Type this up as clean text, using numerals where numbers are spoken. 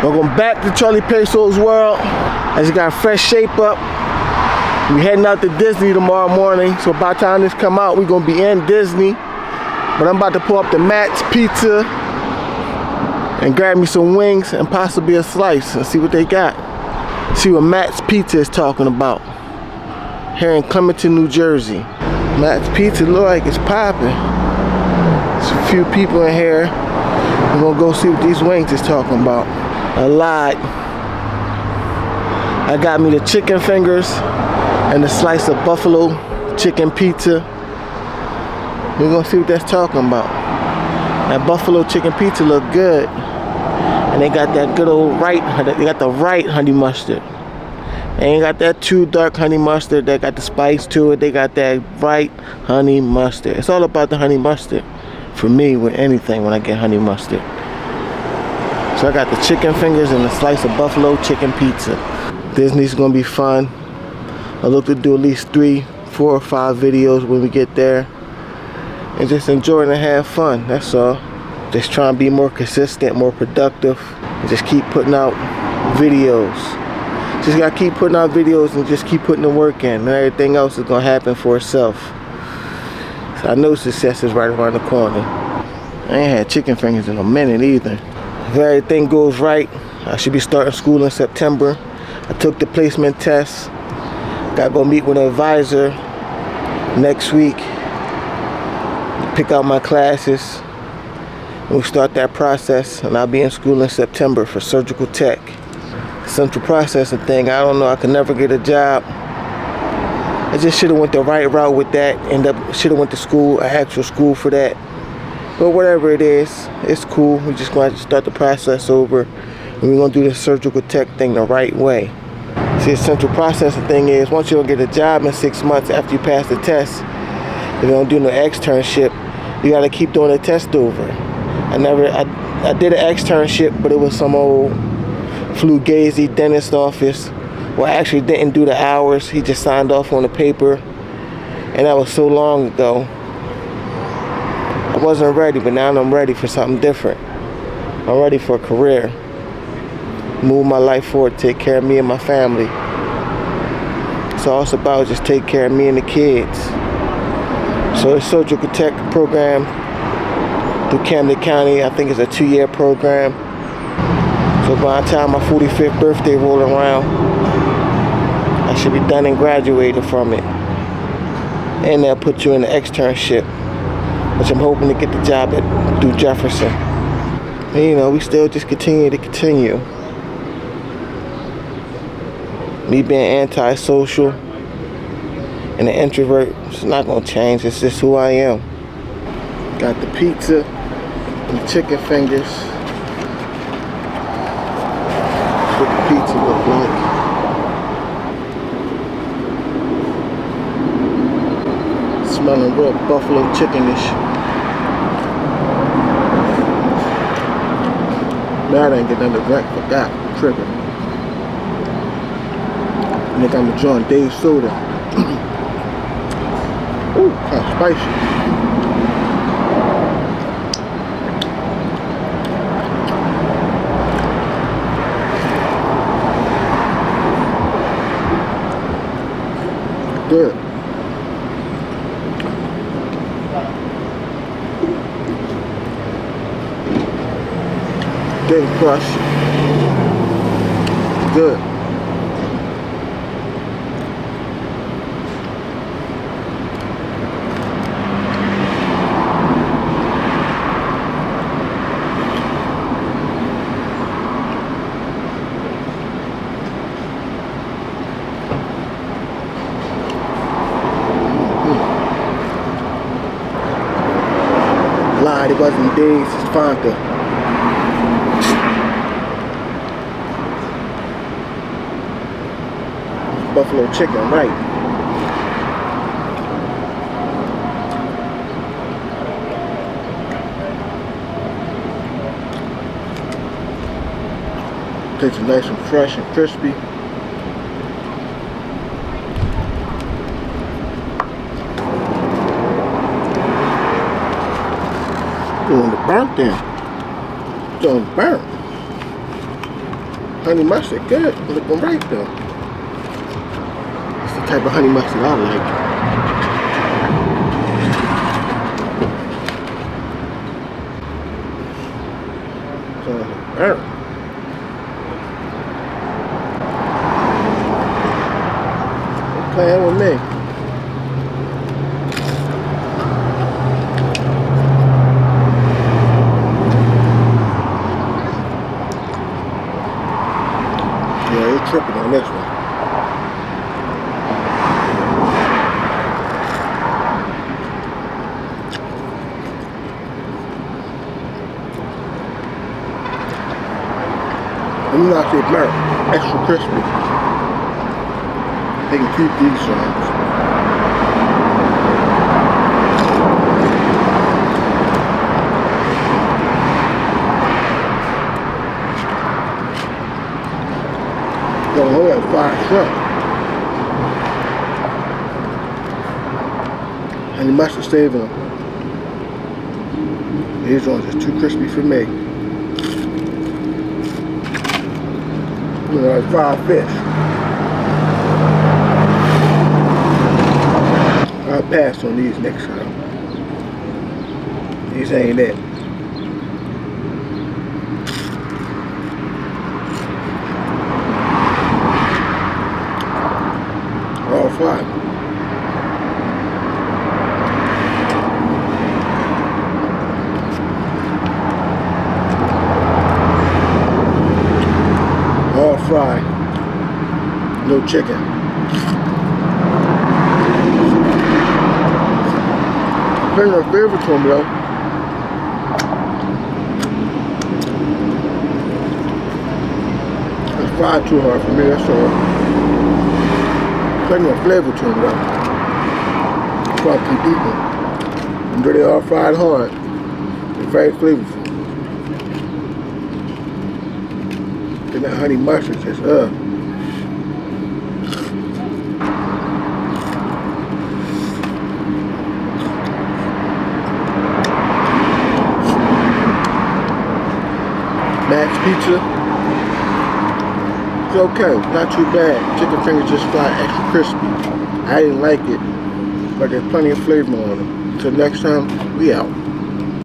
Welcome back to Charlie Peso's world. I just got a fresh shape up. We heading out to Disney tomorrow morning. So by the time this come out, we're gonna be in Disney. But I'm about to pull up to Matt's Pizza and grab me some wings and possibly a slice and see what they got. See what Matt's Pizza is talking about here in Clementon, New Jersey. Matt's Pizza look like it's popping. There's a few people in here. We're gonna go see what these wings is talking about. A lot. I got me the chicken fingers and a slice of buffalo chicken pizza. We're gonna see what that's talking about. That buffalo chicken pizza look good. And they got that good old they got the right honey mustard. They ain't got that too dark honey mustard. They got the spice to it. They got that right honey mustard. It's all about the honey mustard for me with anything when I get honey mustard. So I got the chicken fingers and a slice of buffalo chicken pizza. Disney's gonna be fun. I look to do at least 3, 4, or 5 videos when we get there. And just enjoy and have fun, that's all. Just trying to be more consistent, more productive. And just keep putting out videos. Just gotta keep putting out videos and just keep putting the work in. And everything else is gonna happen for itself. So I know success is right around the corner. I ain't had chicken fingers in a minute either. If everything goes right, I should be starting school in September. I took the placement test. Gotta go meet with an advisor next week. Pick out my classes. And we start that process, and I'll be in school in September for surgical tech. Central processing thing, I don't know, I could never get a job. I just should have went the right route with that. Should have went to school, an actual school for that. But whatever it is, it's cool. We're just going to start the process over. And we're going to do the surgical tech thing the right way. See, the central processing thing is, once you don't get a job in 6 months after you pass the test, if you don't do no externship, you got to keep doing the test over. I did an externship, but it was some old Fugazi dentist office. Well, I actually didn't do the hours. He just signed off on the paper. And that was so long ago. I wasn't ready, but now I'm ready for something different. I'm ready for a career. Move my life forward, take care of me and my family. So all it's about is just take care of me and the kids. So the surgical tech program through Camden County, I think it's a 2-year program. So by the time my 45th birthday rolls around, I should be done and graduated from it. And they'll put you in the externship, which I'm hoping to get the job through Jefferson. And you know, we still just continue. Me being antisocial and an introvert, it's not gonna change. It's just who I am. Got the pizza and the chicken fingers. That's what the pizza look like. Smelling real buffalo chickenish. Now I ain't get nothing to drink. Forgot. I'm tripping. I think I'm enjoying Dave's soda. Ooh, kind of spicy. Good. Getting crushed. Good. Lied, it wasn't Dave's, it's Fanta. Buffalo chicken, right? Tastes nice and fresh and crispy. Doing the burnt then. Doing burnt. Honey mustard, good. Looking right though. It's the type of honey mustard I like. Playing with me. Yeah, you're tripping on this one. I'm not say burnt, extra crispy. They can keep these songs. Don't hold that fire shrimp. And you must have saved them. These ones are too crispy for me. You know, like fried fish. I'll pass on these next time. These ain't it. All fried. All fried. No chicken. Depending on flavor to them though. It's fried too hard for me, that's all. Plenty of flavor to them though. That's why I keep eating them. And they all fried hard. They're very flavorful. And that honey mustard just Max Pizza. It's okay, not too bad. Chicken fingers just fry extra crispy. I didn't like it, but there's plenty of flavor on them. Until next time, we out.